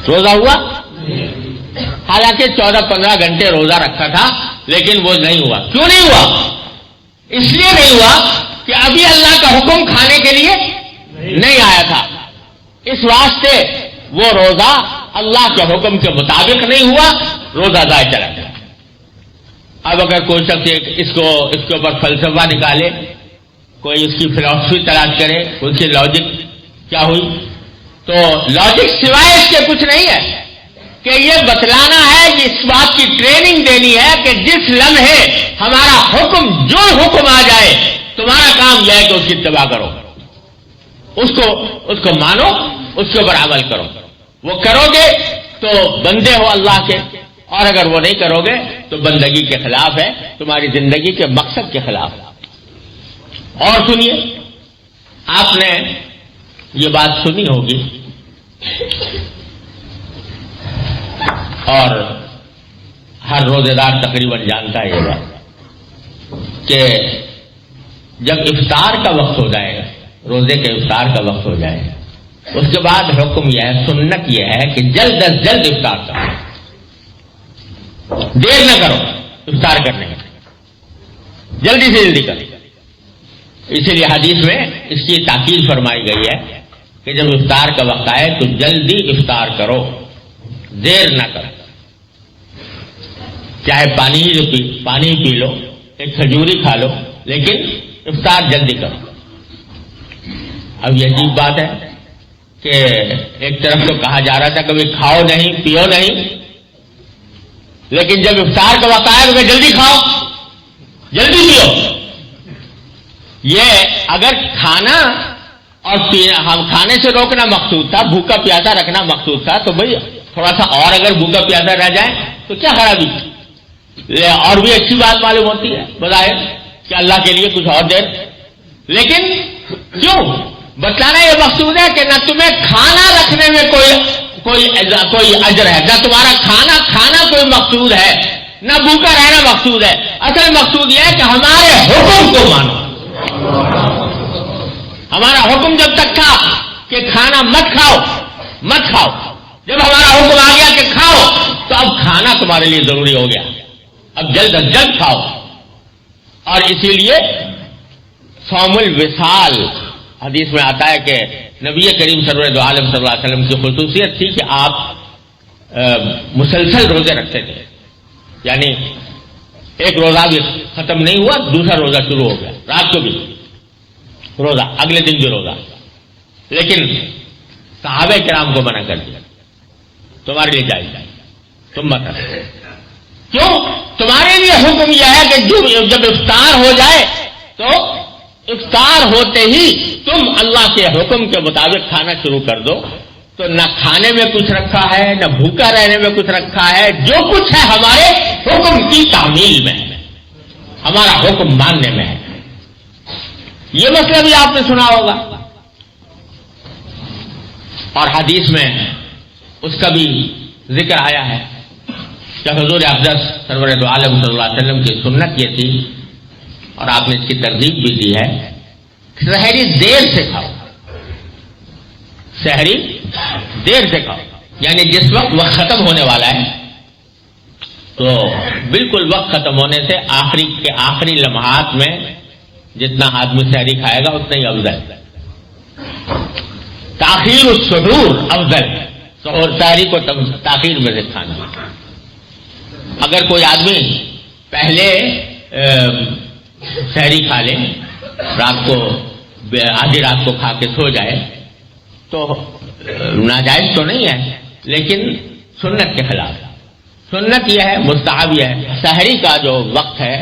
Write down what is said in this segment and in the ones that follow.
روزہ ہوا؟ حالانکہ 14-15 گھنٹے روزہ رکھا تھا لیکن وہ نہیں ہوا. کیوں نہیں ہوا؟ اس لیے نہیں ہوا کہ ابھی اللہ کا حکم کھانے کے لیے نہیں آیا تھا. اس واسطے وہ روزہ اللہ کے حکم کے مطابق نہیں ہوا, روزہ ضائع چلا گیا. اب اگر کوئی شخص اس کے اوپر فلسفہ نکالے, کوئی اس کی فلسفی تلاش کرے, اس کی لاجک کیا ہوئی, تو لاجک سوائے اس کے کچھ نہیں ہے کہ یہ بتلانا ہے, اس بات کی ٹریننگ دینی ہے کہ جس لمحے ہمارا حکم جو حکم آ جائے تمہارا کام یہ ہے کہ اس کی اتباع کرو, اس کو مانو, اس کے اوپر عمل کرو. وہ کرو گے تو بندے ہو اللہ کے, اور اگر وہ نہیں کرو گے تو بندگی کے خلاف ہے, تمہاری زندگی کے مقصد کے خلاف ہے. اور سنیے, آپ نے یہ بات سنی ہوگی اور ہر روزے دار تقریباً جانتا ہے یہ بات کہ جب افطار کا وقت ہو جائے گا, روزے کے افطار کا وقت ہو جائے گا, اس کے بعد حکم یہ ہے, سنت یہ ہے کہ جلد از جلد افطار کرو, دیر نہ کرو افطار کرنے میں, جلدی سے جلدی کرو. اسی لیے حدیث میں اس کی تاکید فرمائی گئی ہے کہ جب افطار کا وقت آئے تو جلدی افطار کرو, دیر نہ کرو. چاہے پانی پی لو, ایک کھجوری کھا لو, لیکن افطار جلدی کرو. اب یہ عجیب بات ہے کہ ایک طرف تو کہا جا رہا تھا کبھی کھاؤ نہیں پیو نہیں, لیکن جب افطار کا وقت آئے تو جلدی کھاؤ جلدی پیو. یہ اگر کھانا اور پینا, ہم کھانے سے روکنا مقصود تھا, بھوکا پیاسا رکھنا مقصود تھا, تو بھائی تھوڑا سا اور اگر بھوکا پیاسا رہ جائے تو کیا خرابی, اور بھی اچھی بات معلوم ہوتی ہے بظاہر کہ اللہ کے لیے کچھ اور دیر. لیکن کیوں بتلانا یہ مقصود ہے کہ نہ تمہیں کھانا رکھنے میں کوئی اجر ہے, نہ تمہارا کھانا کوئی مقصود ہے, نہ بھوکا رہنا مقصود ہے. اصل مقصود یہ ہے کہ ہمارے حکم کو مانو. ہمارا حکم جب تک تھا کہ کھانا مت کھاؤ, جب ہمارا حکم آ گیا کہ کھاؤ تو اب کھانا تمہارے لیے ضروری ہو گیا, اب جلد از جلد کھاؤ. اور اسی لیے صوم الوصال حدیث میں آتا ہے کہ نبی کریم سرور دو عالم صلی اللہ علیہ وسلم کی خصوصیت تھی کہ آپ مسلسل روزے رکھتے تھے, یعنی ایک روزہ بھی ختم نہیں ہوا دوسرا روزہ شروع ہو گیا, رات کو بھی روزہ, اگلے دن بھی روزہ. لیکن صحابہ کرام کو منع کر دیا, تمہارے لیے جائز ہے, تم مت رکھو. کیوں؟ تمہارے لیے حکم یہ ہے کہ جب افطار ہو جائے تو افطار ہوتے ہی تم اللہ کے حکم کے مطابق کھانا شروع کر دو. تو نہ کھانے میں کچھ رکھا ہے, نہ بھوکا رہنے میں کچھ رکھا ہے, جو کچھ ہے ہمارے حکم کی تعمیل میں ہے, ہمارا حکم ماننے میں ہے. یہ مسئلہ بھی آپ نے سنا ہوگا, اور حدیث میں اس کا بھی ذکر آیا ہے کہ حضور اقدس سرور دو عالم صلی اللہ علیہ وسلم کی سنت یہ تھی, اور آپ نے اس کی ترغیب بھی دی ہے, سحری دیر سے کھاؤ, سحری دیر سے کھاؤ. یعنی جس وقت ختم ہونے والا ہے تو بالکل وقت ختم ہونے سے آخری لمحات میں جتنا آدمی سحری کھائے گا اتنا ہی افضل. تاخیر السحور افضل, اور سحری کو تاخیر میں سے کھانا. اگر کوئی آدمی پہلے سحری کھا لے, رات کو آدھی رات کو کھا کے سو جائے تو ناجائز تو نہیں ہے, لیکن سنت کے خلاف. سنت یہ ہے, مستحب یہ ہے, سحری کا جو وقت ہے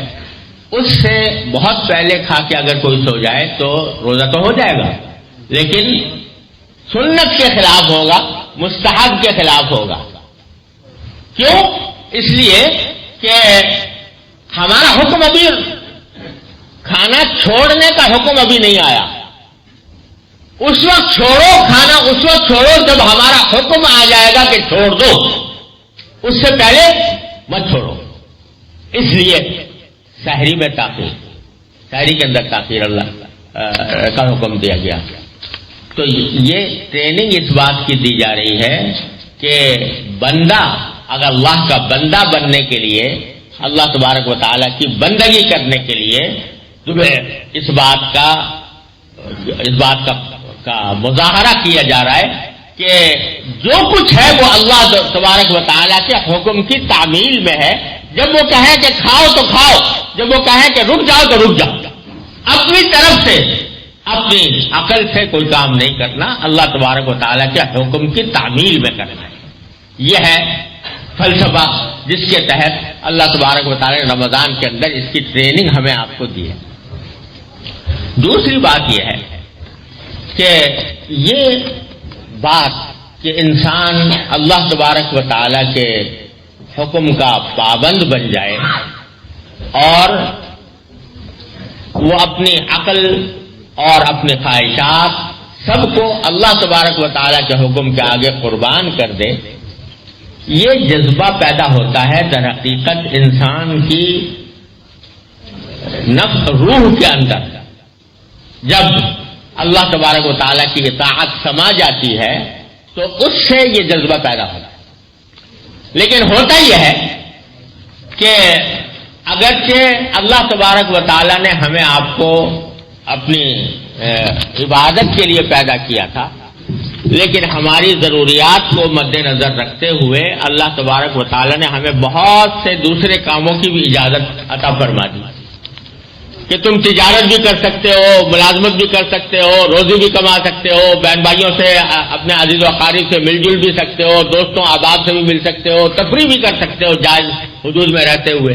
اس سے بہت پہلے کھا کے اگر کوئی سو جائے تو روزہ تو ہو جائے گا, لیکن سنت کے خلاف ہوگا, مستحب کے خلاف ہوگا. کیوں؟ اس لیے کہ ہمارا حکم ابھی, کھانا چھوڑنے کا حکم ابھی نہیں آیا. اس وقت چھوڑو کھانا, اس وقت چھوڑو جب ہمارا حکم آ جائے گا کہ چھوڑ دو, اس سے پہلے مت چھوڑو. اس لیے سحری میں تاخیر, سحری کے اندر تاخیر اللہ کا حکم دیا گیا. تو یہ ٹریننگ اس بات کی دی جا رہی ہے کہ بندہ اگر اللہ کا بندہ بننے کے لیے، اللہ تبارک و تعالیٰ کی بندگی کرنے کے لیے تمہیں اس بات کا مظاہرہ کیا جا رہا ہے کہ جو کچھ ہے وہ اللہ تبارک و تعالیٰ کے حکم کی تعمیل میں ہے. جب وہ کہے کہ کھاؤ تو کھاؤ، جب وہ کہے کہ رک جاؤ تو رک جاؤ. اپنی طرف سے اپنی عقل سے کوئی کام نہیں کرنا، اللہ تبارک و تعالیٰ کے حکم کی تعمیل میں کرنا ہے. یہ ہے فلسفہ جس کے تحت اللہ تبارک و تعالیٰ نے رمضان کے اندر اس کی ٹریننگ ہمیں آپ کو دی ہے. دوسری بات یہ ہے کہ یہ بات کہ انسان اللہ تبارک و تعالیٰ کے حکم کا پابند بن جائے اور وہ اپنی عقل اور اپنے خواہشات سب کو اللہ تبارک و تعالیٰ کے حکم کے آگے قربان کر دے، یہ جذبہ پیدا ہوتا ہے در حقیقت انسان کی نفس روح کے اندر. جب اللہ تبارک و تعالیٰ کی اطاعت سما جاتی ہے تو اس سے یہ جذبہ پیدا ہوتا ہے. لیکن ہوتا یہ ہے کہ اگرچہ اللہ تبارک و تعالیٰ نے ہمیں آپ کو اپنی عبادت کے لیے پیدا کیا تھا، لیکن ہماری ضروریات کو مد نظر رکھتے ہوئے اللہ تبارک و تعالیٰ نے ہمیں بہت سے دوسرے کاموں کی بھی اجازت عطا فرما دی کہ تم تجارت بھی کر سکتے ہو، ملازمت بھی کر سکتے ہو، روزی بھی کما سکتے ہو، بہن بھائیوں سے اپنے عزیز و اقارب سے مل جل بھی سکتے ہو، دوستوں احباب سے بھی مل سکتے ہو، تفریح بھی کر سکتے ہو جائز حدود میں رہتے ہوئے.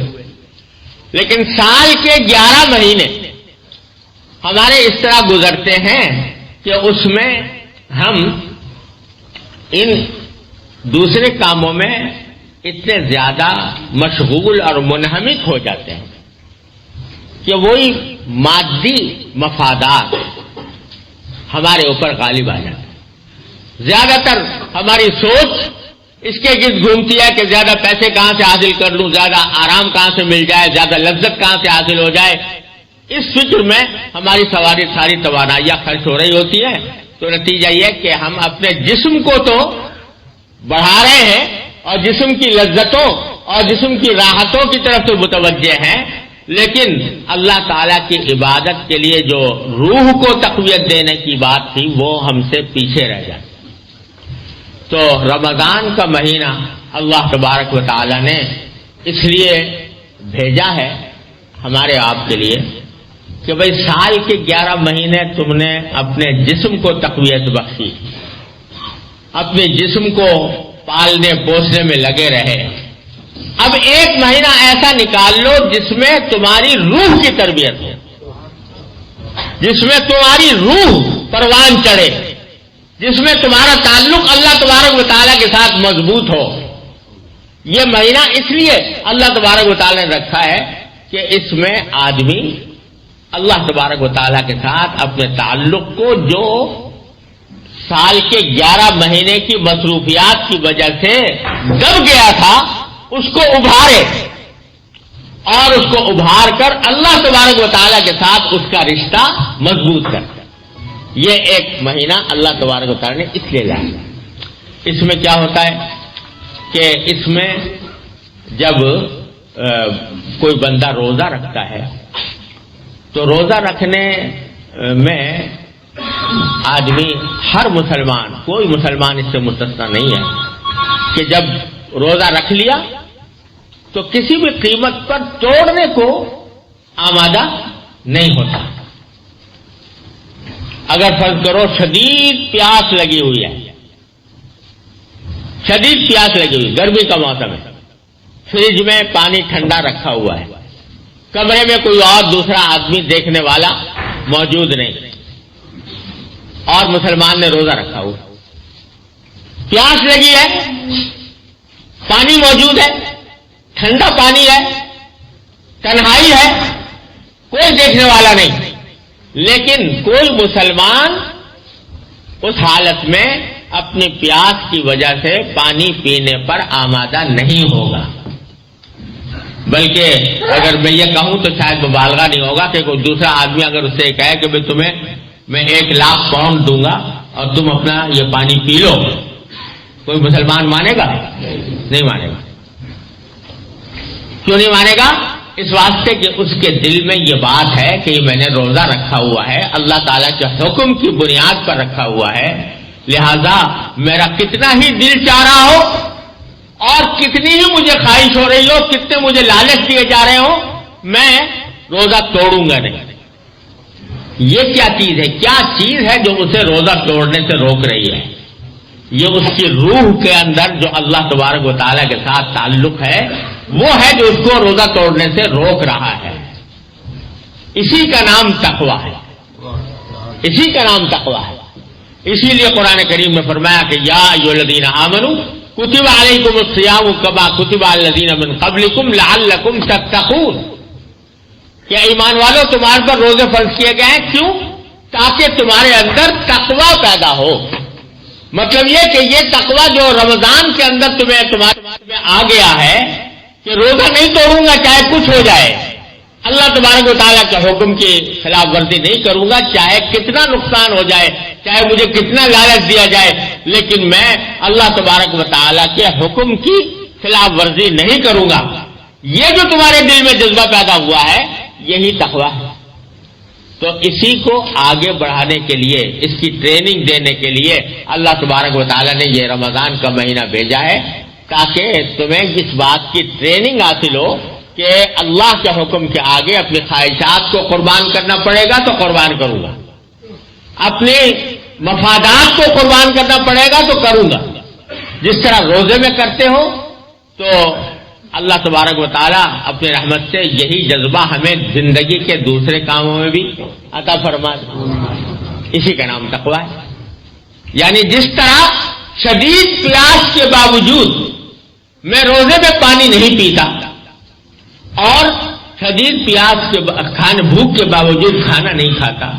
لیکن سال کے 11 مہینے ہمارے اس طرح گزرتے ہیں کہ اس میں ہم ان دوسرے کاموں میں اتنے زیادہ مشغول اور منہمک ہو جاتے ہیں کہ وہی مادی مفادات ہمارے اوپر غالب آ جاتے ہیں. زیادہ تر ہماری سوچ اس کے گرد گھومتی ہے کہ زیادہ پیسے کہاں سے حاصل کر لوں، زیادہ آرام کہاں سے مل جائے، زیادہ لذت کہاں سے حاصل ہو جائے. اس فکر میں ہماری ساری توانائیاں خرچ ہو رہی ہوتی ہے. تو نتیجہ یہ کہ ہم اپنے جسم کو تو بڑھا رہے ہیں اور جسم کی لذتوں اور جسم کی راحتوں کی طرف تو متوجہ ہیں، لیکن اللہ تعالیٰ کی عبادت کے لیے جو روح کو تقویت دینے کی بات تھی وہ ہم سے پیچھے رہ جاتی. تو رمضان کا مہینہ اللہ تبارک و تعالیٰ نے اس لیے بھیجا ہے ہمارے آپ کے لیے کہ بھئی سال کے 11 مہینے تم نے اپنے جسم کو تقویت بخشی، اپنے جسم کو پالنے پوسنے میں لگے رہے. اب ایک مہینہ ایسا نکال لو جس میں تمہاری روح کی تربیت ہو، جس میں تمہاری روح پروان چڑھے، جس میں تمہارا تعلق اللہ تبارک و تعالیٰ کے ساتھ مضبوط ہو. یہ مہینہ اس لیے اللہ تبارک و تعالیٰ نے رکھا ہے کہ اس میں آدمی اللہ تبارک و تعالیٰ کے ساتھ اپنے تعلق کو جو سال کے 11 مہینے کی مصروفیات کی وجہ سے دب گیا تھا اس کو ابھارے اور اس کو ابھار کر اللہ تبارک و تعالیٰ کے ساتھ اس کا رشتہ مضبوط کرتا. یہ ایک مہینہ اللہ تبارک و تعالیٰ نے اس لیے لایا. اس میں کیا ہوتا ہے کہ اس میں جب کوئی بندہ روزہ رکھتا ہے تو روزہ رکھنے میں آدمی، ہر مسلمان، کوئی مسلمان اس سے مستثنا نہیں ہے کہ جب روزہ رکھ لیا تو کسی بھی قیمت پر توڑنے کو آمادہ نہیں ہوتا. اگر فرض کرو شدید پیاس لگی ہوئی ہے، شدید پیاس لگی ہوئی، گرمی کا موسم ہے، فریج میں پانی ٹھنڈا رکھا ہوا ہے، کمرے میں کوئی اور دوسرا آدمی دیکھنے والا موجود نہیں اور مسلمان نے روزہ رکھا ہوا، پیاس لگی ہے، پانی موجود ہے، ٹھنڈا پانی ہے، تنہائی ہے، کوئی دیکھنے والا نہیں، لیکن کوئی مسلمان اس حالت میں اپنی پیاس کی وجہ سے پانی پینے پر آمادہ نہیں ہوگا. بلکہ اگر میں یہ کہوں تو شاید مبالغہ نہیں ہوگا کہ کوئی دوسرا آدمی اگر اس سے کہے کہ بھئی تمہیں میں 1,00,000 پاؤنڈ دوں گا اور تم اپنا یہ پانی پی لو، کوئی مسلمان مانے گا؟ نہیں مانے گا۔ کیوں نہیں مانے گا؟ اس واسطے کہ اس کے دل میں یہ بات ہے کہ میں نے روزہ رکھا ہوا ہے، اللہ تعالیٰ کے حکم کی بنیاد پر رکھا ہوا ہے، لہذا میرا کتنا ہی دل چاہ رہا ہو اور کتنی ہی مجھے خواہش ہو رہی ہو، کتنے مجھے لالچ دیے جا رہے ہوں، میں روزہ توڑوں گا نہیں۔ یہ کیا چیز ہے؟ کیا چیز ہے جو اسے روزہ توڑنے سے روک رہی ہے؟ یہ اس کی روح کے اندر جو اللہ تبارک و تعالیٰ کے ساتھ تعلق ہے وہ ہے جو اس کو روزہ توڑنے سے روک رہا ہے۔ اسی کا نام تقویٰ ہے، اسی کا نام تقویٰ ہے۔ اسی لیے قرآن کریم میں فرمایا کہ یا ایھا الذین آمنوا کتب علیکم الصیام کما کتب علی الذین من قبلکم لعلکم تتقون، کہ ایمان والو تمہارے پر روزے فرض کیے گئے ہیں، کیوں؟ تاکہ تمہارے اندر تقویٰ پیدا ہو۔ مطلب یہ کہ یہ تقویٰ جو رمضان کے اندر تمہارے میں آ گیا ہے کہ روزہ نہیں توڑوں گا چاہے کچھ ہو جائے، اللہ تبارک و تعالیٰ کے حکم کی خلاف ورزی نہیں کروں گا، چاہے کتنا نقصان ہو جائے، چاہے مجھے کتنا لالچ دیا جائے، لیکن میں اللہ تبارک و تعالیٰ کے حکم کی خلاف ورزی نہیں کروں گا۔ یہ جو تمہارے دل میں جذبہ پیدا ہوا ہے یہی تقویٰ ہے۔ تو اسی کو آگے بڑھانے کے لیے، اس کی ٹریننگ دینے کے لیے اللہ تبارک و تعالیٰ نے یہ رمضان کا مہینہ بھیجا ہے، تاکہ تمہیں اس بات کی ٹریننگ حاصل ہو کہ اللہ کے حکم کے آگے اپنی خواہشات کو قربان کرنا پڑے گا تو قربان کروں گا، اپنے مفادات کو قربان کرنا پڑے گا تو کروں گا۔ جس طرح روزے میں کرتے ہو تو اللہ تبارک و تعالیٰ اپنی رحمت سے یہی جذبہ ہمیں زندگی کے دوسرے کاموں میں بھی عطا فرما دے۔ اسی کا نام تقویٰ ہے۔ یعنی جس طرح شدید پیاس کے باوجود میں روزے میں پانی نہیں پیتا اور شدید پیاس کے بھوک کے باوجود کھانا نہیں کھاتا،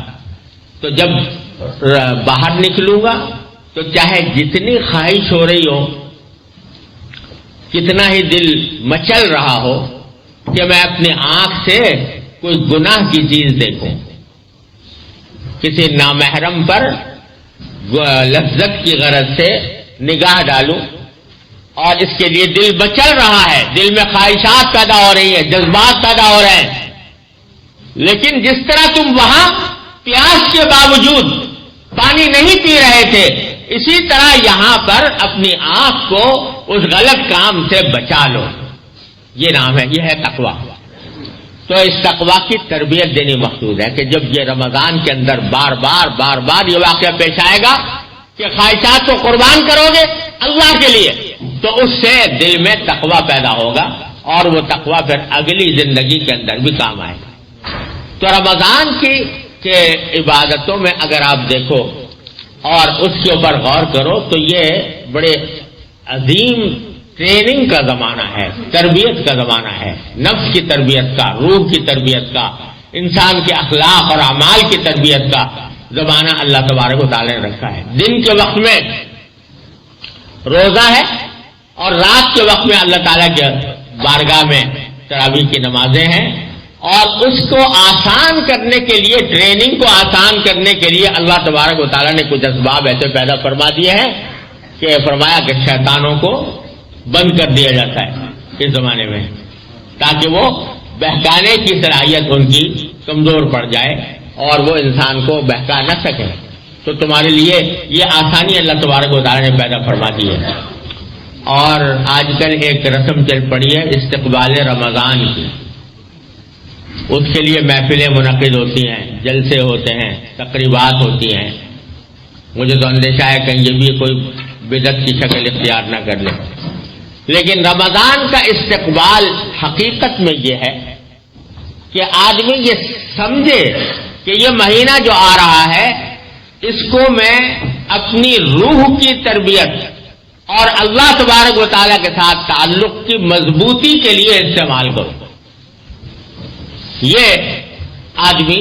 تو جب باہر نکلوں گا تو چاہے جتنی خواہش ہو رہی ہو، کتنا ہی دل مچل رہا ہو کہ میں اپنی آنکھ سے کوئی گناہ کی چیز دیکھوں، کسی نامحرم پر لذت کی غرض سے نگاہ ڈالوں، اور اس کے لیے دل مچل رہا ہے، دل میں خواہشات پیدا ہو رہی ہیں، جذبات پیدا ہو رہے ہیں، لیکن جس طرح تم وہاں پیاس کے باوجود پانی نہیں پی رہے تھے، اسی طرح یہاں پر اپنی آنکھ کو اس غلط کام سے بچا لو۔ یہ نام ہے، یہ ہے تقویٰ۔ تو اس تقویٰ کی تربیت دینی مقصود ہے کہ جب یہ رمضان کے اندر بار بار یہ واقعہ پیش آئے گا کہ خواہشات کو قربان کرو گے اللہ کے لیے، تو اس سے دل میں تقویٰ پیدا ہوگا اور وہ تقویٰ پھر اگلی زندگی کے اندر بھی کام آئے گا۔ تو رمضان کی کہ عبادتوں میں اگر آپ دیکھو اور اس کے اوپر غور کرو تو یہ بڑے عظیم ٹریننگ کا زمانہ ہے، تربیت کا زمانہ ہے، نفس کی تربیت کا، روح کی تربیت کا، انسان کے اخلاق اور اعمال کی تربیت کا زمانہ اللہ تبارک و تعالیٰ نے رکھا ہے۔ دن کے وقت میں روزہ ہے اور رات کے وقت میں اللہ تعالیٰ کے بارگاہ میں تراویح کی نمازیں ہیں، اور اس کو آسان کرنے کے لیے، ٹریننگ کو آسان کرنے کے لیے اللہ تبارک و تعالیٰ نے کچھ اسباب ایسے پیدا فرما دیے ہیں کہ فرمایا کہ شیطانوں کو بند کر دیا جاتا ہے اس زمانے میں، تاکہ وہ بہکانے کی صلاحیت ان کی کمزور پڑ جائے اور وہ انسان کو بہکا نہ سکے۔ تو تمہارے لیے یہ آسانی اللہ تبارک و تعالیٰ نے پیدا فرما دی ہے۔ اور آج کل ایک رسم چل پڑی ہے استقبال رمضان کی، اس کے لیے محفلیں منعقد ہوتی ہیں، جلسے ہوتے ہیں، تقریبات ہوتی ہیں۔ مجھے تو اندیشہ ہے کہیں یہ بھی کوئی بدعت کی شکل اختیار نہ کر لے، لیکن رمضان کا استقبال حقیقت میں یہ ہے کہ آدمی یہ سمجھے کہ یہ مہینہ جو آ رہا ہے اس کو میں اپنی روح کی تربیت اور اللہ تبارک و تعالیٰ کے ساتھ تعلق کی مضبوطی کے لیے استعمال کروں۔ یہ آدمی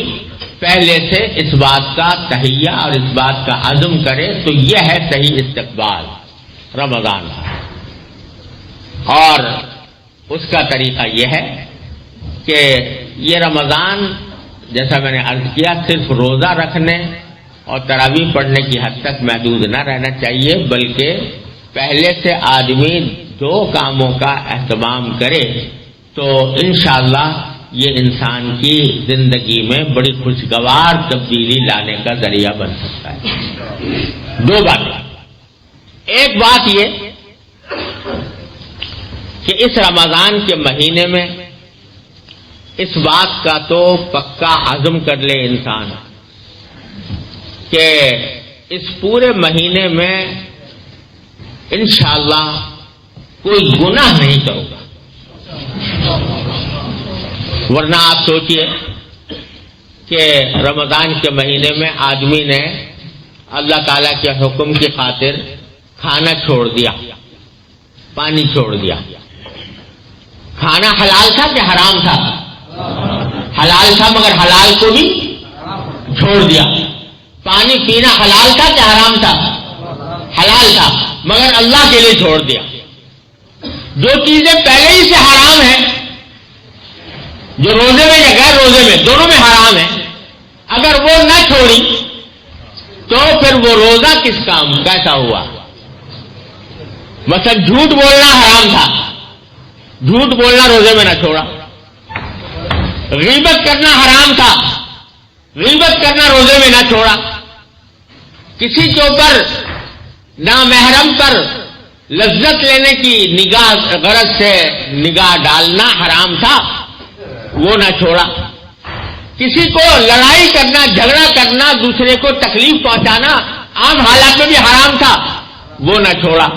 پہلے سے اس بات کا تہیہ اور اس بات کا عزم کرے تو یہ ہے صحیح استقبال رمضان کا۔ اور اس کا طریقہ یہ ہے کہ یہ رمضان جیسا میں نے عرض کیا صرف روزہ رکھنے اور تراویح پڑھنے کی حد تک محدود نہ رہنا چاہیے، بلکہ پہلے سے آدمی 2 کاموں کا اہتمام کرے تو انشاءاللہ یہ انسان کی زندگی میں بڑی خوشگوار تبدیلی لانے کا ذریعہ بن سکتا ہے۔ 2 باتیں، ایک بات یہ کہ اس رمضان کے مہینے میں اس بات کا تو پکا عزم کر لے انسان کہ اس پورے مہینے میں انشاءاللہ کوئی گناہ نہیں کروں گا، ورنہ آپ سوچئے کہ رمضان کے مہینے میں آدمی نے اللہ تعالیٰ کے حکم کی خاطر کھانا چھوڑ دیا، پانی چھوڑ دیا۔ کھانا حلال تھا کہ حرام تھا؟ حلال تھا، مگر حلال کو بھی چھوڑ دیا۔ پانی پینا حلال تھا کہ حرام تھا؟ حلال تھا، مگر اللہ کے لیے چھوڑ دیا۔ جو چیزیں پہلے ہی سے حرام ہیں، جو روزے میں یا غیر روزے میں دونوں میں حرام ہے، اگر وہ نہ چھوڑی تو پھر وہ روزہ کس کام کیسا ہوا؟ مثلا جھوٹ بولنا حرام تھا، جھوٹ بولنا روزے میں نہ چھوڑا۔ غیبت کرنا حرام تھا، غیبت کرنا روزے میں نہ چھوڑا۔ کسی کے اوپر نامحرم پر لذت لینے کی نگاہ غرض سے نگاہ ڈالنا حرام تھا، وہ نہ چھوڑا۔ کسی کو لڑائی کرنا، جھگڑا کرنا، دوسرے کو تکلیف پہنچانا عام حالات میں بھی حرام تھا، وہ نہ چھوڑا۔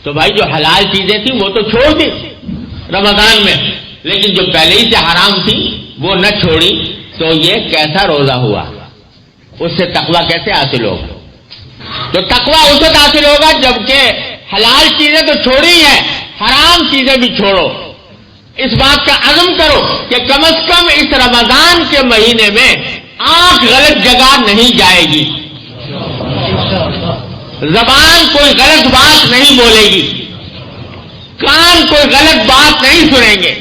تو بھائی جو حلال چیزیں تھیں وہ تو چھوڑ دی رمضان میں، لیکن جو پہلے ہی سے حرام تھی وہ نہ چھوڑی، تو یہ کیسا روزہ ہوا؟ اس سے تقویٰ کیسے حاصل ہوگا؟ تو تقویٰ اس وقت حاصل ہوگا جبکہ حلال چیزیں تو چھوڑی ہیں، حرام چیزیں بھی چھوڑو۔ اس بات کا عزم کرو کہ کم از کم اس رمضان کے مہینے میں آنکھ غلط جگہ نہیں جائے گی، زبان کوئی غلط بات نہیں بولے گی، کان کوئی غلط بات نہیں سنیں گے،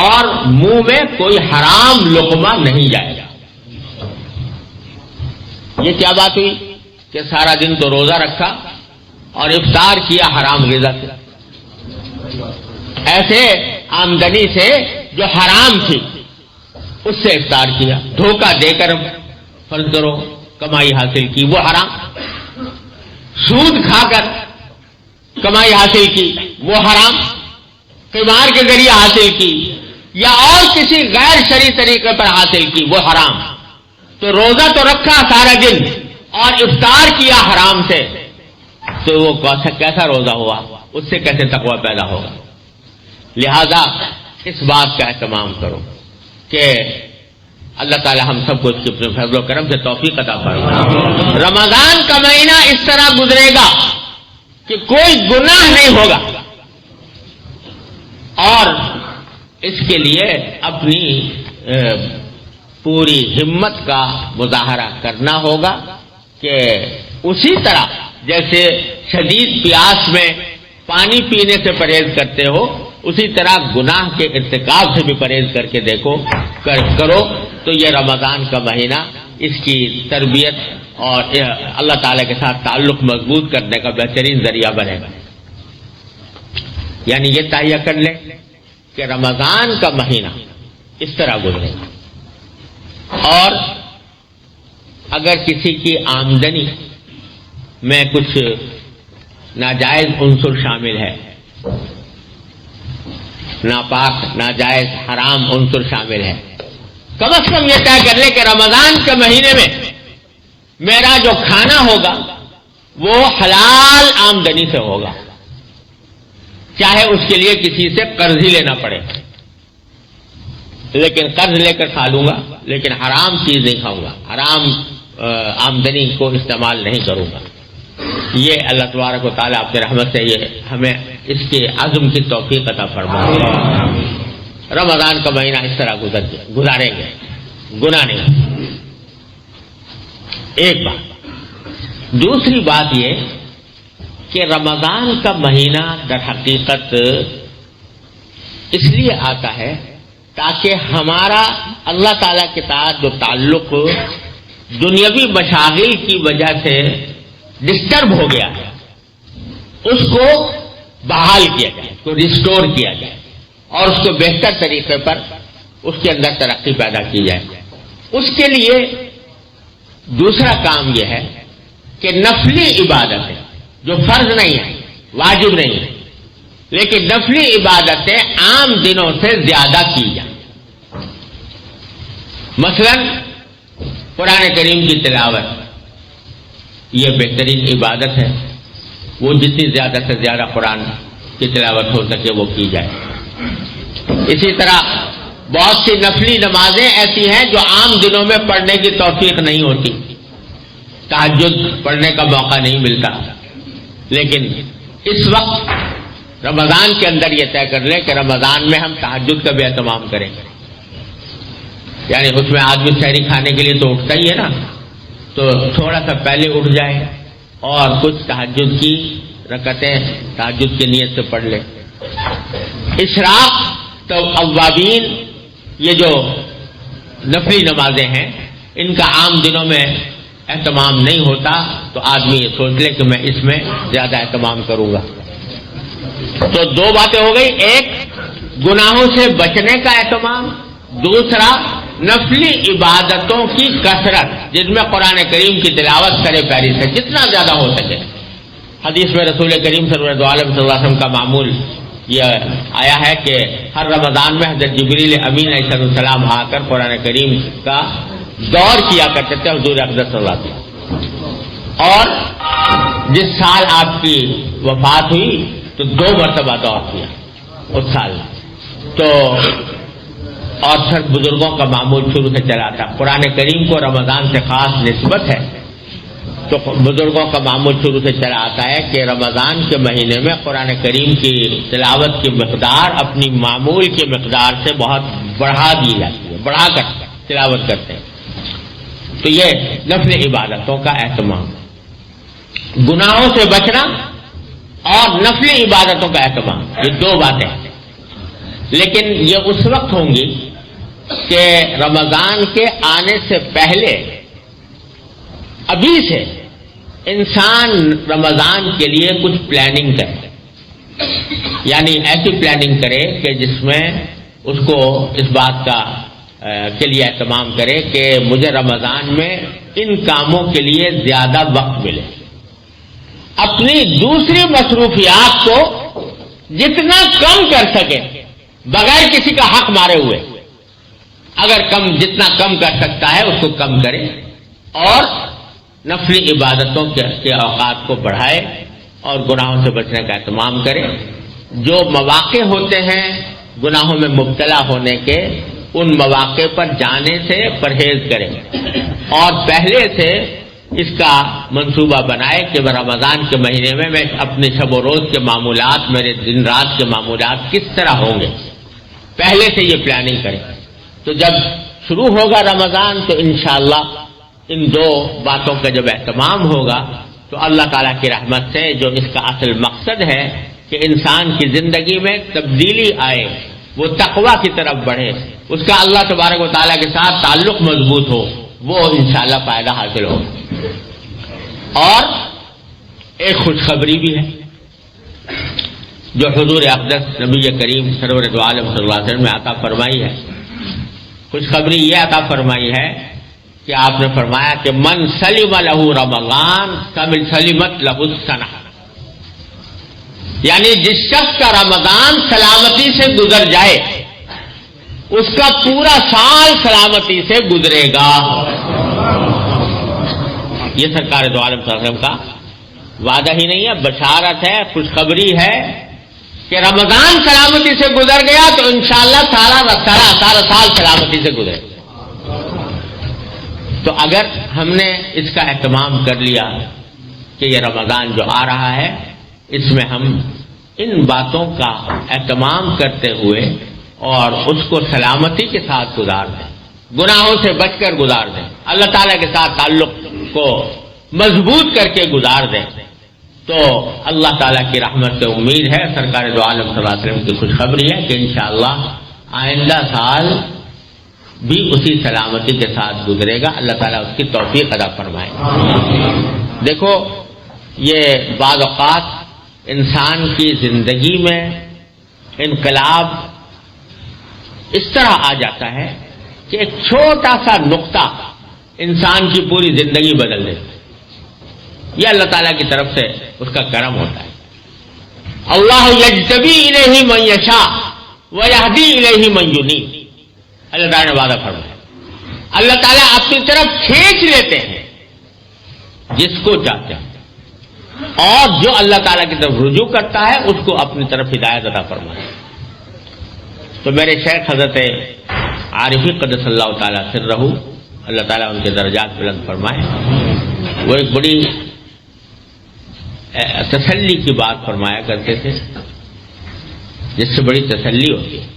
اور منہ میں کوئی حرام لقمہ نہیں جائے گا۔ یہ کیا بات ہوئی کہ سارا دن تو روزہ رکھا اور افطار کیا حرام غذا سے، ایسے آمدنی سے جو حرام تھی اس سے افطار کیا، دھوکہ دے کر فرض کرو کمائی حاصل کی، وہ حرام۔ سود کھا کر کمائی حاصل کی، وہ حرام۔ قمار کے ذریعے حاصل کی یا اور کسی غیر شرعی طریقے پر حاصل کی، وہ حرام۔ تو روزہ تو رکھا سارا دن اور افطار کیا حرام سے، تو وہ کیسا روزہ ہوا؟ اس سے کیسے تقویٰ پیدا ہوگا؟ لہذا اس بات کا اہتمام کرو کہ اللہ تعالی ہم سب کو اس کے اپنے فضل و کرم سے توفیق عطا فرمائے۔ رمضان کا مہینہ اس طرح گزرے گا کہ کوئی گناہ نہیں ہوگا، اور اس کے لیے اپنی پوری ہمت کا مظاہرہ کرنا ہوگا کہ اسی طرح جیسے شدید پیاس میں پانی پینے سے پرہیز کرتے ہو، اسی طرح گناہ کے ارتکاب سے بھی پرہیز کر کے دیکھو کرو، تو یہ رمضان کا مہینہ اس کی تربیت اور اللہ تعالی کے ساتھ تعلق مضبوط کرنے کا بہترین ذریعہ بنے گا۔ یعنی یہ تہیہ کر لیں کہ رمضان کا مہینہ اس طرح گزرے گا، اور اگر کسی کی آمدنی میں کچھ ناجائز عنصر شامل ہے، ناپاک ناجائز حرام عنصر شامل ہے، کم از کم یہ طے کر لے کہ رمضان کے مہینے میں میرا جو کھانا ہوگا وہ حلال آمدنی سے ہوگا، چاہے اس کے لیے کسی سے قرض ہی لینا پڑے، لیکن قرض لے کر کھا لوں گا، لیکن حرام چیز نہیں کھاؤں گا، حرام آمدنی کو استعمال نہیں کروں گا۔ یہ اللہ تبارک و تعالیٰ اپنے رحمت سے یہ ہمیں اس کے عزم کی توفیق عطا فرمائے۔ رمضان کا مہینہ اس طرح گزاریں گے، گناہ نہیں۔ ایک بات، دوسری بات یہ کہ رمضان کا مہینہ در حقیقت اس لیے آتا ہے تاکہ ہمارا اللہ تعالیٰ کے ساتھ جو تعلق دنیاوی مشاغل کی وجہ سے ڈسٹرب ہو گیا ہے اس کو بحال کیا جائے، اس کو ریسٹور کیا جائے اور اس کو بہتر طریقے پر اس کے اندر ترقی پیدا کی جائے۔ اس کے لیے دوسرا کام یہ ہے کہ نفلی عبادتیں جو فرض نہیں ہیں، واجب نہیں ہیں، لیکن نفلی عبادتیں عام دنوں سے زیادہ کی جائیں۔ مثلا قرآن کریم کی تلاوت یہ بہترین عبادت ہے، وہ جتنی زیادہ سے زیادہ قرآن کی تلاوت ہو سکے وہ کی جائے۔ اسی طرح بہت سی نفلی نمازیں ایسی ہیں جو عام دنوں میں پڑھنے کی توفیق نہیں ہوتی، تہجد پڑھنے کا موقع نہیں ملتا، لیکن اس وقت رمضان کے اندر یہ طے کر لیں کہ رمضان میں ہم تہجد کا بھی اہتمام کریں گے۔ یعنی اس میں آدمی سحری کھانے کے لیے تو اٹھتا ہی ہے نا، تو تھوڑا سا پہلے اٹھ جائے اور کچھ تہجد کی رکعتیں تہجد کی نیت سے پڑھ لے۔ اشراق تو اوابین یہ جو نفلی نمازیں ہیں ان کا عام دنوں میں اہتمام نہیں ہوتا، تو آدمی یہ سوچ لے کہ میں اس میں زیادہ اہتمام کروں گا۔ تو دو باتیں ہو گئی، ایک گناہوں سے بچنے کا اہتمام، دوسرا نفلی عبادتوں کی کثرت جن میں قرآن کریم کی تلاوت کرے پیری سے جتنا زیادہ ہو سکے۔ حدیث میں رسول کریم صلی اللہ علیہ وسلم کا معمول یہ آیا ہے کہ ہر رمضان میں حضرت جبریل امین علیہ السلام آ کر قرآن کریم کا دور کیا کرتے تھے حضور اقدس صلی اللہ علیہ وسلم، اور جس سال آپ کی وفات ہوئی تو 2 مرتبہ دور کیا اس سال، تو اور پھر بزرگوں کا معمول شروع سے چلا تھا۔ قرآن کریم کو رمضان سے خاص نسبت ہے، تو بزرگوں کا معمول شروع سے چلا آتا ہے کہ رمضان کے مہینے میں قرآن کریم کی تلاوت کی مقدار اپنی معمول کی مقدار سے بہت بڑھا دی جاتی ہے، بڑھا کر تلاوت کرتے ہیں۔ تو یہ نفل عبادتوں کا اہتمام، گناہوں سے بچنا اور نفل عبادتوں کا اہتمام، یہ 2 باتیں ہیں، لیکن یہ اس وقت ہوں گی کہ رمضان کے آنے سے پہلے ابھی سے انسان رمضان کے لیے کچھ پلاننگ کرے، یعنی ایسی پلاننگ کرے کہ جس میں اس کو اس بات کا کے لیے اہتمام کرے کہ مجھے رمضان میں ان کاموں کے لیے زیادہ وقت ملے، اپنی دوسری مصروفیات کو جتنا کم کر سکے بغیر کسی کا حق مارے ہوئے، اگر جتنا کم کر سکتا ہے اس کو کم کرے اور نفلی عبادتوں کے اوقات کو بڑھائے اور گناہوں سے بچنے کا اہتمام کرے۔ جو مواقع ہوتے ہیں گناہوں میں مبتلا ہونے کے، ان مواقع پر جانے سے پرہیز کرے اور پہلے سے اس کا منصوبہ بنائے کہ رمضان کے مہینے میں میں اپنے شب و روز کے معمولات، میرے دن رات کے معمولات کس طرح ہوں گے، پہلے سے یہ پلاننگ کرے۔ تو جب شروع ہوگا رمضان تو انشاءاللہ ان 2 باتوں کا جب اہتمام ہوگا تو اللہ تعالیٰ کی رحمت سے جو اس کا اصل مقصد ہے کہ انسان کی زندگی میں تبدیلی آئے، وہ تقویٰ کی طرف بڑھے، اس کا اللہ تبارک و تعالیٰ کے ساتھ تعلق مضبوط ہو، وہ انشاءاللہ فائدہ حاصل ہو۔ اور ایک خوشخبری بھی ہے جو حضور اقدس نبی کریم سرور دو عالم صلی اللہ علیہ وسلم نے عطا فرمائی ہے۔ خوشخبری یہ عطا فرمائی ہے کہ آپ نے فرمایا کہ من سلم لہ رمضان سلمت لہ السنہ، یعنی جس شخص کا رمضان سلامتی سے گزر جائے اس کا پورا سال سلامتی سے گزرے گا۔ یہ سرکار دو عالم صلی اللہ علیہ وسلم کا وعدہ ہی نہیں ہے، بشارت ہے، خوشخبری ہے کہ رمضان سلامتی سے گزر گیا تو انشاءاللہ سارا سال سلامتی سے گزرے۔ تو اگر ہم نے اس کا اہتمام کر لیا کہ یہ رمضان جو آ رہا ہے اس میں ہم ان باتوں کا اہتمام کرتے ہوئے اور اس کو سلامتی کے ساتھ گزار دیں، گناہوں سے بچ کر گزار دیں، اللہ تعالیٰ کے ساتھ تعلق کو مضبوط کر کے گزار دیں، تو اللہ تعالیٰ کی رحمت سے امید ہے، سرکار دو عالم صلی اللہ علیہ وسلم کی خوشخبری ہے کہ انشاءاللہ آئندہ سال بھی اسی سلامتی کے ساتھ گزرے گا. اللہ تعالیٰ اس کی توفیق عطا فرمائے. دیکھو یہ بعض اوقات انسان کی زندگی میں انقلاب اس طرح آ جاتا ہے کہ ایک چھوٹا سا نقطہ انسان کی پوری زندگی بدل دیتا ہے. یہ اللہ تعالیٰ کی طرف سے اس کا کرم ہوتا ہے. اللہ یجتبی الیہ من یشاء ویہدی الیہ من ینیب. اللہ تعالیٰ نے وعدہ فرمایا اللہ تعالیٰ اپنی طرف کھینچ لیتے ہیں جس کو چاہتے ہیں, اور جو اللہ تعالیٰ کی طرف رجوع کرتا ہے اس کو اپنی طرف ہدایت عطا فرماتا ہے. تو میرے شیخ حضرت عارفی قدس اللہ تعالیٰ سرہ, اللہ تعالیٰ ان کے درجات بلند فرمائے, وہ ایک بڑی تسلی کی بات فرمایا کرتے تھے جس سے بڑی تسلی ہوتی ہے.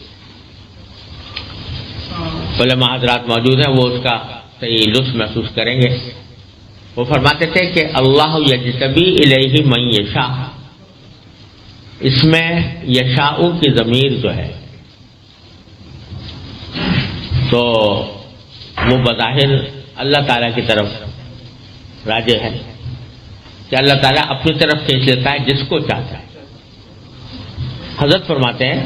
علماء حضرات موجود ہیں, وہ اس کا صحیح لطف محسوس کریں گے. وہ فرماتے تھے کہ اللہ یجتبی الیہ من یشاء, اس میں یشاء کی ضمیر جو ہے تو وہ بظاہر اللہ تعالیٰ کی طرف راجع ہے کہ اللہ تعالیٰ اپنی طرف کھینچ لیتا ہے جس کو چاہتا ہے. حضرت فرماتے ہیں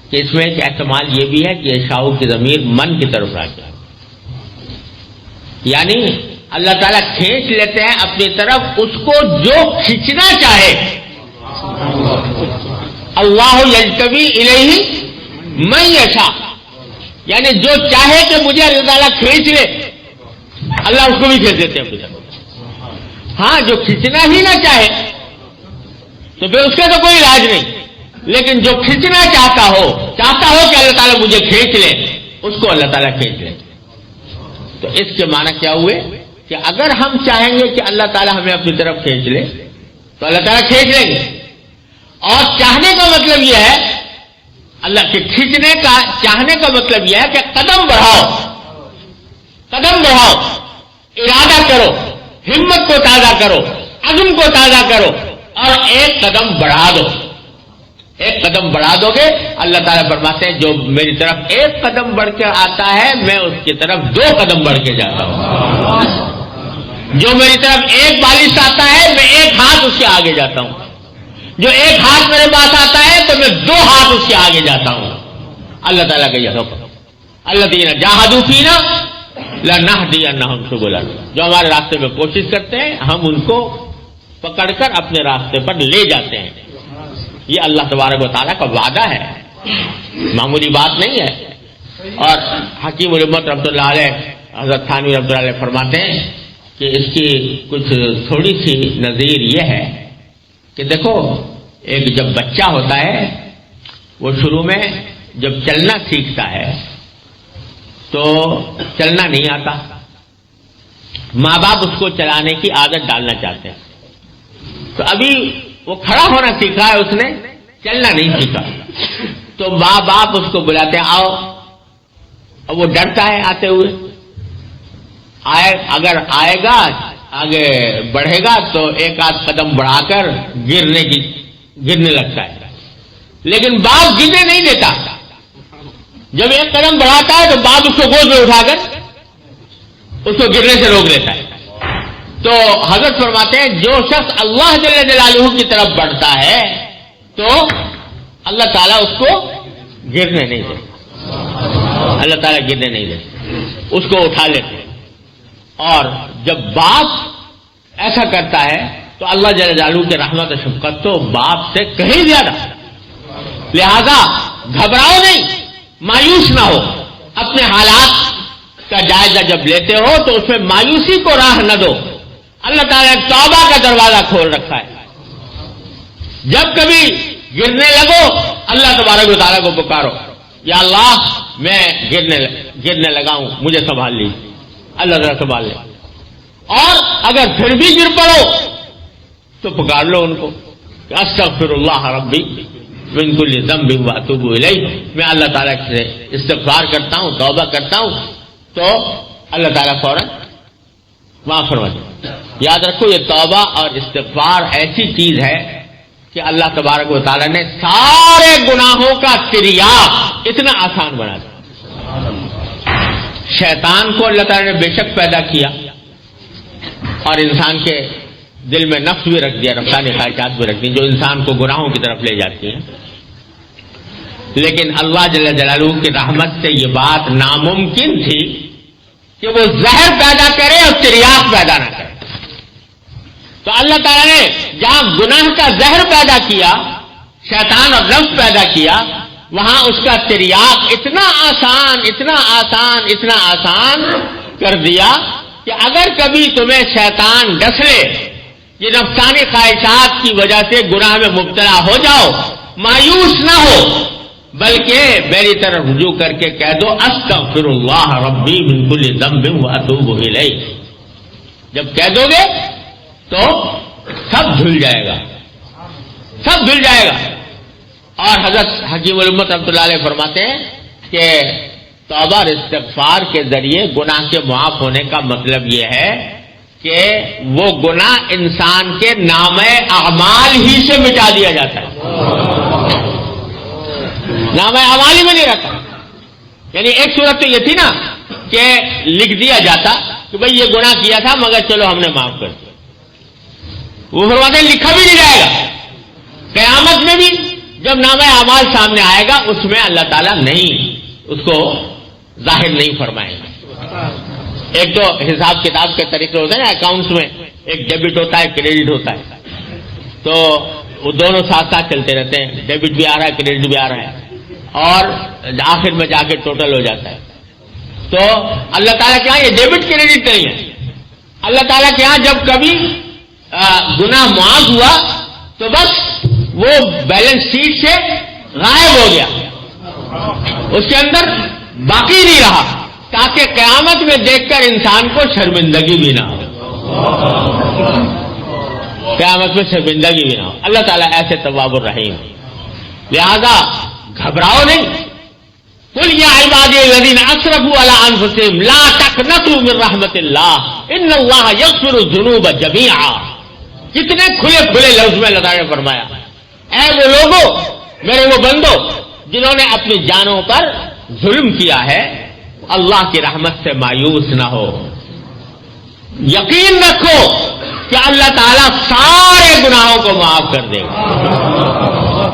کہ اس میں ایک احتمال یہ بھی ہے کہ یشاء کی ضمیر من کی طرف راجع ہے, یعنی اللہ تعالیٰ کھینچ لیتے ہیں اپنی طرف اس کو جو کھینچنا چاہے. اللہ یجتبی الیہ من یشاء, یعنی جو چاہے کہ مجھے اللہ تعالیٰ کھینچ لے, اللہ اس کو بھی کھینچ دیتے ہیں اپنی طرف. ہاں جو کھینچنا ہی نہ چاہے تو پھر اس کا تو کوئی علاج نہیں, لیکن جو کھینچنا چاہتا ہو کہ اللہ تعالیٰ مجھے کھینچ لے, اس کو اللہ تعالیٰ کھینچ لے. تو اس کے معنی کیا ہوئے کہ اگر ہم چاہیں گے کہ اللہ تعالیٰ ہمیں اپنی طرف کھینچ لے تو اللہ تعالیٰ کھینچ لیں گے. اور چاہنے کا مطلب یہ ہے, اللہ کے کھینچنے کا چاہنے کا مطلب یہ ہے کہ قدم بڑھاؤ, ارادہ کرو, ہمت کو تازہ کرو, عزم کو تازہ کرو, اور ایک قدم بڑھا دو گے. اللہ تعالیٰ فرماتے ہیں جو میری طرف ایک قدم بڑھ کے آتا ہے میں اس کی طرف 2 قدم بڑھ کے جاتا ہوں. جو میری طرف ایک بالش آتا ہے میں 1 ہاتھ اس کے آگے جاتا ہوں. جو 1 ہاتھ میرے پاس آتا ہے تو میں 2 ہاتھ اس کے آگے جاتا ہوں. اللہ تعالیٰ کا یہ حکم. الذین جاہدوا فینا لنہدینہم سبلنا, جو ہمارے راستے میں کوشش کرتے ہیں ہم ان کو پکڑ کر اپنے راستے پر لے جاتے ہیں. یہ اللہ تبارک و تعالیٰ کا وعدہ ہے, معمولی بات نہیں ہے. اور حکیم الامت رحمۃ اللہ علیہ حضرت تھانوی رحمۃ اللہ علیہ فرماتے ہیں کہ اس کی کچھ تھوڑی سی نظیر یہ ہے کہ دیکھو ایک جب بچہ ہوتا ہے وہ شروع میں جب چلنا سیکھتا ہے تو چلنا نہیں آتا, ماں باپ اس کو چلانے کی عادت ڈالنا چاہتے ہیں. تو ابھی وہ کھڑا ہونا سیکھا ہے, اس نے چلنا نہیں سیکھا, تو ماں باپ اس کو بلاتے ہیں آؤ, اور وہ ڈرتا ہے آتے ہوئے. اگر آئے گا آگے بڑھے گا تو 1 آدھ قدم بڑھا کر گرنے لگتا ہے, لیکن باپ گرنے نہیں دیتا. جب 1 قدم بڑھاتا ہے تو باپ اس کو گود میں اٹھا کر اس کو گرنے سے روک لیتا ہے. تو حضرت فرماتے ہیں جو شخص اللہ جل جلالہ کی طرف بڑھتا ہے تو اللہ تعالیٰ اس کو گرنے نہیں دیتا, اللہ تعالیٰ گرنے نہیں دیتا, اس کو اٹھا لیتے ہیں. اور جب باپ ایسا کرتا ہے تو اللہ جل جلالہ کی رحمت و شفقت تو باپ سے کہیں زیادہ. لہذا گھبراؤ نہیں, مایوس نہ ہو, اپنے حالات کا جائزہ جب لیتے ہو تو اس میں مایوسی کو راہ نہ دو. اللہ تعالیٰ نے توبہ کا دروازہ کھول رکھا ہے. جب کبھی گرنے لگو اللہ تبارک و تعالیٰ کو پکارو, یا اللہ میں گرنے لگا ہوں مجھے سنبھال لیجیے, اللہ تعالیٰ سنبھال لے. اور اگر پھر بھی گر پڑو تو پکار لو ان کو کہ استغفر اللہ ربی من کل ذنب واتوب الیہ, میں اللہ تعالیٰ سے استغفار کرتا ہوں, توبہ کرتا ہوں, تو اللہ تعالیٰ فوراً معاف فرما دے. یاد رکھو یہ توبہ اور استغفار ایسی چیز ہے کہ اللہ تبارک و تعالیٰ نے سارے گناہوں کا تریاق اتنا آسان بنا دیا. شیطان کو اللہ تعالیٰ نے بے شک پیدا کیا اور انسان کے دل میں نفس بھی رکھ دیا، نفسانی خواہشات بھی رکھ دی جو انسان کو گناہوں کی طرف لے جاتی ہیں، لیکن اللہ جل جلالہ کی رحمت سے یہ بات ناممکن تھی کہ وہ زہر پیدا کرے اور تریاق پیدا نہ کرے۔ تو اللہ تعالیٰ نے جہاں گناہ کا زہر پیدا کیا، شیطان اور نفس پیدا کیا، وہاں اس کا تریاق اتنا آسان اتنا آسان اتنا آسان کر دیا کہ اگر کبھی تمہیں شیطان ڈس لے، یہ نفسانی خواہشات کی وجہ سے گناہ میں مبتلا ہو جاؤ، مایوس نہ ہو، بلکہ میری طرف رجوع کر کے کہہ دو استغفر اللہ ربی من کل ذنب واتوب الیہ۔ جب کہہ دو گے تو سب دھل جائے گا، سب دھل جائے گا۔ اور حضرت حکیم الامت رحمۃ اللہ علیہ فرماتے ہیں کہ توبہ اور استغفار کے ذریعے گناہ کے معاف ہونے کا مطلب یہ ہے کہ وہ گناہ انسان کے نامہ اعمال ہی سے مٹا دیا جاتا ہے، نامہ اعمال ہی میں نہیں رہتا۔ یعنی ایک صورت تو یہ تھی نا کہ لکھ دیا جاتا کہ بھئی یہ گناہ کیا تھا مگر چلو ہم نے معاف کر دیا، وہ فرماتے ہیں لکھا بھی نہیں جائے گا۔ قیامت میں بھی جب نامہ اعمال سامنے آئے گا اس میں اللہ تعالیٰ نہیں اس کو ظاہر نہیں فرمائے گا۔ ایک تو حساب کتاب کے طریقے ہوتے ہیں نا، اکاؤنٹس میں ایک ڈیبٹ ہوتا ہے کریڈٹ ہوتا ہے، تو وہ دونوں ساتھ ساتھ چلتے رہتے ہیں، ڈیبٹ بھی آ رہا ہے کریڈٹ بھی آ رہا ہے، اور آخر میں جا کے ٹوٹل ہو جاتا ہے۔ تو اللہ تعالیٰ کے یہاں یہ ڈیبٹ کریڈٹ نہیں ہے، اللہ تعالیٰ کے یہاں جب کبھی گناہ معاف ہوا تو بس وہ بیلنس شیٹ سے غائب ہو گیا، اس کے اندر باقی نہیں رہا، تاکہ قیامت میں دیکھ کر انسان کو شرمندگی بھی نہ ہو، قیامت میں شرمندگی بھی نہ ہو۔ اللہ تعالیٰ ایسے تواب الرحیم، لہذا گھبراؤ نہیں۔ قل یا عبادی الذین اسرفوا علی انفسہم لا تقنطوا من رحمت اللہ ان اللہ یغفر الذنوب جمیعا۔ کتنے کھلے کھلے لفظ میں اللہ تعالیٰ نے فرمایا، اے وہ لوگوں، میرے وہ بندو جنہوں نے اپنی جانوں پر ظلم کیا ہے، اللہ کی رحمت سے مایوس نہ ہو، یقین رکھو کہ اللہ تعالیٰ سارے گناہوں کو معاف کر دے گا۔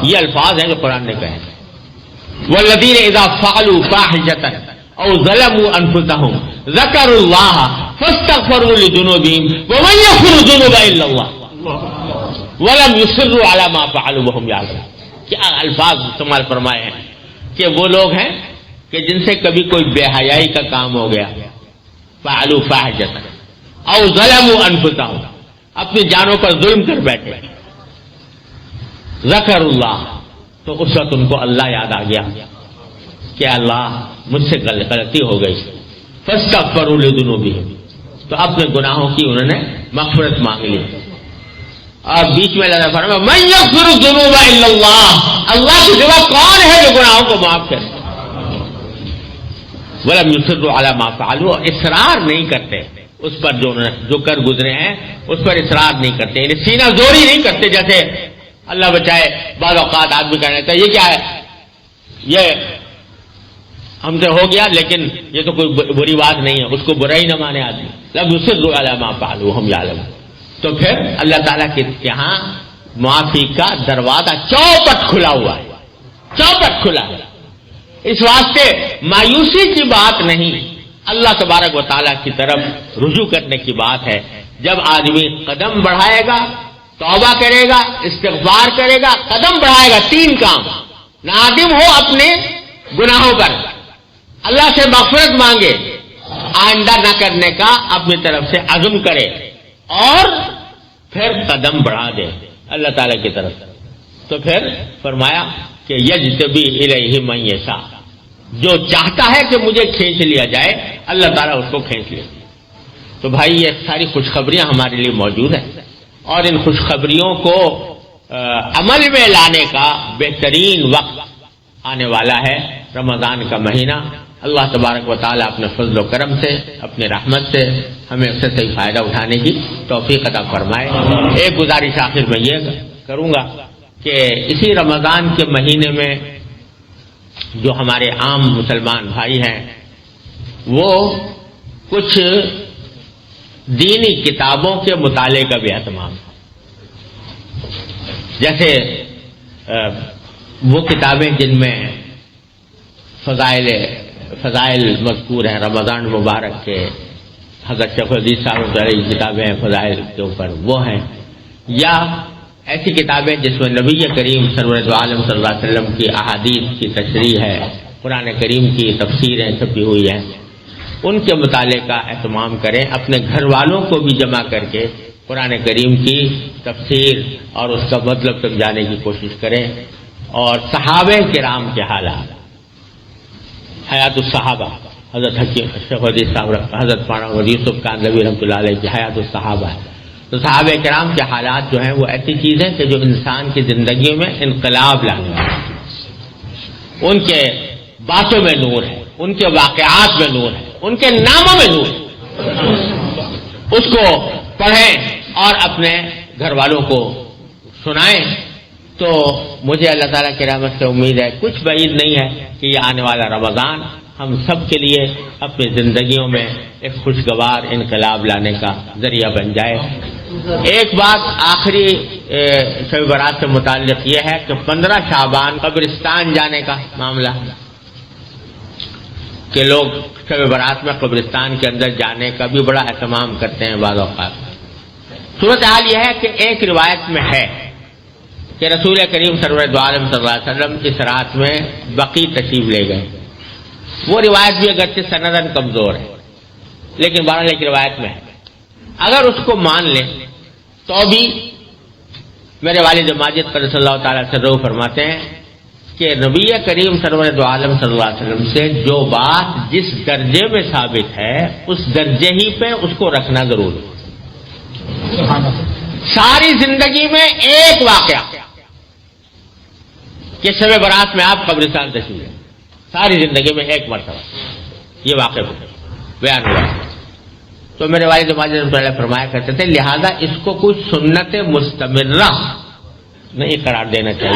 یہ الفاظ ہیں جو قرآن نے کہے، والذین اذا فعلوا فاحشۃ او ظلموا انفسهم ذکروا اللہ فاستغفروا لذنوبہم ومن یغفر الذنوب الا اللہ وَلَمْ يُصِرُّوا عَلَى مَا فَعَلُوا وَهُمْ يَعْلَمُونَ۔ کیا الفاظ استعمال فرمائے ہیں کہ وہ لوگ ہیں کہ جن سے کبھی کوئی بے حیائی کا کام ہو گیا، فَعَلُوا فَاحِشَةً أَوْ ظَلَمُوا أَنفُسَهُمْ، اپنی جانوں پر ظلم کر بیٹھے، ذکر اللہ، تو اس وقت ان کو اللہ یاد آ گیا کہ اللہ مجھ سے غلطی ہو گئی، فَاسْتَغْفَرُوا لِذُنُوبِهِمْ، تو اپنے گناہوں کی انہوں نے مغفرت مانگ لی۔ اور بیچ میں اللہ فرمایا من یغفر الذنوب الا اللہ، اللہ کے سوا کون ہے جو گناہوں کو معاف کرے؟ ولم یصروا علی ما فعلوا، اصرار نہیں کرتے اس پر جو کر گزرے ہیں، اس پر اصرار نہیں کرتے، یعنی سینہ زوری نہیں کرتے، جیسے اللہ بچائے بعض اوقات آدمی کہنے لگتا ہے یہ کیا ہے، یہ ہم سے ہو گیا لیکن یہ تو کوئی بری بات نہیں ہے، اس کو برا ہی نہ مانے آدمی۔ لم یصروا علی ما فعلوا وهم یعلمون، تو پھر اللہ تعالیٰ کے یہاں معافی کا دروازہ چوپٹ کھلا ہوا ہے، چوپٹ کھلا ہے۔ اس واسطے مایوسی کی بات نہیں، اللہ تبارک و تعالیٰ کی طرف رجوع کرنے کی بات ہے۔ جب آدمی قدم بڑھائے گا، توبہ کرے گا، استغفار کرے گا، قدم بڑھائے گا، تین کام، نادم ہو اپنے گناہوں پر، اللہ سے مغفرت مانگے، آئندہ نہ کرنے کا اپنی طرف سے عزم کرے، اور پھر قدم بڑھا دے اللہ تعالیٰ کی طرف۔ تو پھر فرمایا کہ یجتبی الیہ من یشاء، جو چاہتا ہے کہ مجھے کھینچ لیا جائے اللہ تعالیٰ اس کو کھینچ لے۔ تو بھائی یہ ساری خوشخبریاں ہمارے لیے موجود ہیں، اور ان خوشخبریوں کو عمل میں لانے کا بہترین وقت آنے والا ہے، رمضان کا مہینہ۔ اللہ تبارک و تعالیٰ اپنے فضل و کرم سے، اپنے رحمت سے ہمیں اس سے صحیح فائدہ اٹھانے کی توفیق عطا فرمائے۔ ایک گزارش آخر میں یہ کروں گا کہ اسی رمضان کے مہینے میں جو ہمارے عام مسلمان بھائی ہیں وہ کچھ دینی کتابوں کے مطالعے کا بھی اہتمام تھا. جیسے وہ کتابیں جن میں فضائل مذکور ہیں، رمضان مبارک کے حضرت شیخ الحدیث صاحب کی کتابیں فضائل کے اوپر وہ ہیں، یا ایسی کتابیں جس میں نبی کریم سرور عالم صلی اللہ علیہ وسلم کی احادیث کی تشریح ہے، قرآن کریم کی تفسیریں چھپی ہوئی ہیں، ان کے مطالعے کا اہتمام کریں. اپنے گھر والوں کو بھی جمع کر کے قرآن کریم کی تفسیر اور اس کا مطلب سمجھانے کی کوشش کریں. اور صحابہ کرام کے حالات، حیات الصحابہ، حضرت حکیم شیخ الحدیث صاحب، حضرت مولانا یوسف کاندھلوی رحمۃ اللہ علیہ کی حیات الصحابہ ہے. تو صحابہ کرام کے حالات جو ہیں وہ ایسی چیز ہے کہ جو انسان کی زندگی میں انقلاب لانے والی ہے. ان کے باتوں میں نور ہے، ان کے واقعات میں نور ہے، ان کے ناموں میں نور ہے. اس کو پڑھیں اور اپنے گھر والوں کو سنائیں. تو مجھے اللہ تعالیٰ کی رحمت سے امید ہے، کچھ بعید نہیں ہے کہ یہ آنے والا رمضان ہم سب کے لیے اپنی زندگیوں میں ایک خوشگوار انقلاب لانے کا ذریعہ بن جائے. ایک بات آخری شب برات سے متعلق یہ ہے کہ 15 شعبان قبرستان جانے کا معاملہ، کہ لوگ شب برات میں قبرستان کے اندر جانے کا بھی بڑا اہتمام کرتے ہیں بعض اوقات. صورتحال یہ ہے کہ ایک روایت میں ہے کہ رسول کریم سرور عالم صلی اللہ علیہ وسلم اس رات میں بقیع تشریف لے گئے. وہ روایت بھی اگرچہ سندن کمزور ہے لیکن بہرحال ایک روایت میں ہے. اگر اس کو مان لیں تو بھی میرے والد ماجد قدس اللہ تعالیٰ سے روح فرماتے ہیں کہ نبی کریم سرور عالم صلی اللہ علیہ وسلم سے جو بات جس درجے میں ثابت ہے اس درجے ہی پہ اس کو رکھنا ضروری ہے. ساری زندگی میں ایک واقعہ کہ شب برات میں آپ قبرستان تشریف لیں، ساری زندگی میں ایک مرتبہ یہ واقعہ بیان ہوا. تو میرے والد ماجد پہلے فرمایا کرتے تھے لہذا اس کو کوئی سنت مستمرہ نہیں قرار دینا چاہیے.